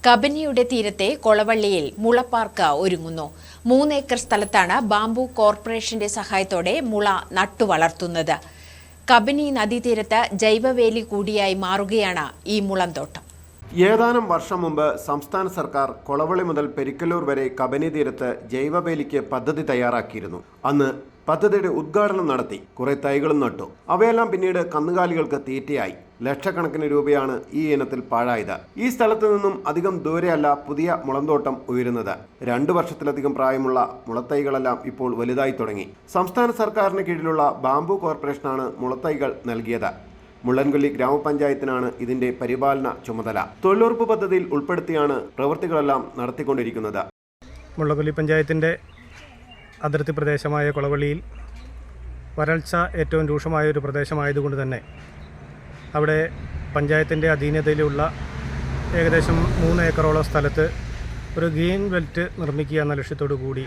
കബനിയുടെ തീരത്തെ കൊളവള്ളിയിൽ മുളപ്പാർക്ക് ഒരുങ്ങുന്നു. 3 ഏക്കർ സ്ഥലത്താണ് ബാംബു കോർപ്പറേഷന്റെ സഹായത്തോടെ മുള നട്ടുവളർത്തുന്നത്. കബനി നദീതീരത്ത് ജൈവവേലി കൂടിയായി മാറുകയാണ് ഈ മുളന്തോട്ടം. ഏതാനും വർഷം മുമ്പ് സംസ്ഥാന സർക്കാർ കൊളവള്ളി മുതൽ പെരിക്കല്ലൂർ വരെ കബനി തീരത്ത് ജൈവവേലിക്ക് പദ്ധതി തയ്യാറാക്കിയിരുന്നു. അന്ന് പദ്ധതിയുടെ ഉദ്ഘാടനം നടത്തി കുറെ തൈകളും നട്ടു. അവയെല്ലാം പിന്നീട് കന്നുകാലികൾക്ക് തീറ്റയായി. ലക്ഷക്കണക്കിന് രൂപയാണ് ഈ ഇനത്തിൽ പാഴായത്. ഈ സ്ഥലത്ത് നിന്നും അധികം ദൂരെയല്ല പുതിയ മുളന്തോട്ടം ഉയരുന്നത്. 2 വർഷത്തിലധികം പ്രായമുള്ള മുളത്തൈകളെല്ലാം ഇപ്പോൾ വലുതായി തുടങ്ങി. സംസ്ഥാന സർക്കാരിന് കീഴിലുള്ള ബാംബു കോർപ്പറേഷനാണ് മുളത്തൈകൾ നൽകിയത്. മുള്ളൻകൊല്ലി ഗ്രാമപഞ്ചായത്തിനാണ് ഇതിന്റെ പരിപാലന ചുമതല. തൊഴിലുറപ്പ് പദ്ധതിയിൽ ഉൾപ്പെടുത്തിയാണ് പ്രവൃത്തികളെല്ലാം നടത്തിക്കൊണ്ടിരിക്കുന്നത്. മുള്ളൻകൊല്ലി പഞ്ചായത്തിന്റെ അതിർത്തി പ്രദേശമായ കൊളവള്ളിയിൽ വരൾച്ച ഏറ്റവും രൂക്ഷമായ ഒരു പ്രദേശമായതുകൊണ്ട് തന്നെ അവിടെ പഞ്ചായത്തിൻ്റെ അധീനതയിലുള്ള ഏകദേശം 3 ഏക്കറോളം സ്ഥലത്ത് ഒരു ഗ്രീൻ ബെൽറ്റ് നിർമ്മിക്കുക എന്ന ലക്ഷ്യത്തോടു കൂടി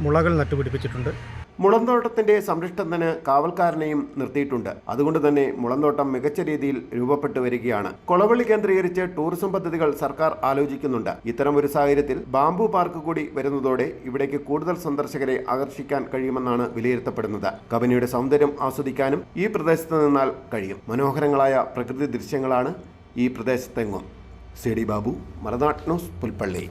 മുളകൾ നട്ടുപിടിപ്പിച്ചിട്ടുണ്ട്. മുളന്തോട്ടത്തിന്റെ സംരക്ഷണത്തിന് കാവൽക്കാരനെയും നിർത്തിയിട്ടുണ്ട്. അതുകൊണ്ട് തന്നെ മുളന്തോട്ടം മികച്ച രീതിയിൽ രൂപപ്പെട്ടു വരികയാണ്. കൊളവള്ളി കേന്ദ്രീകരിച്ച് ടൂറിസം പദ്ധതികൾ സർക്കാർ ആലോചിക്കുന്നുണ്ട്. ഇത്തരം ഒരു സാഹചര്യത്തിൽ ബാംബു പാർക്ക് കൂടി വരുന്നതോടെ ഇവിടേക്ക് കൂടുതൽ സന്ദർശകരെ ആകർഷിക്കാൻ കഴിയുമെന്നാണ് വിലയിരുത്തപ്പെടുന്നത്. കബനിയുടെ സൗന്ദര്യം ആസ്വദിക്കാനും ഈ പ്രദേശത്ത് നിന്നാൽ കഴിയും. മനോഹരങ്ങളായ പ്രകൃതി ദൃശ്യങ്ങളാണ് ഈ പ്രദേശത്തെങ്ങും. സി ഡി ബാബു, മലനാട് ന്യൂസ്, പുൽപ്പള്ളി.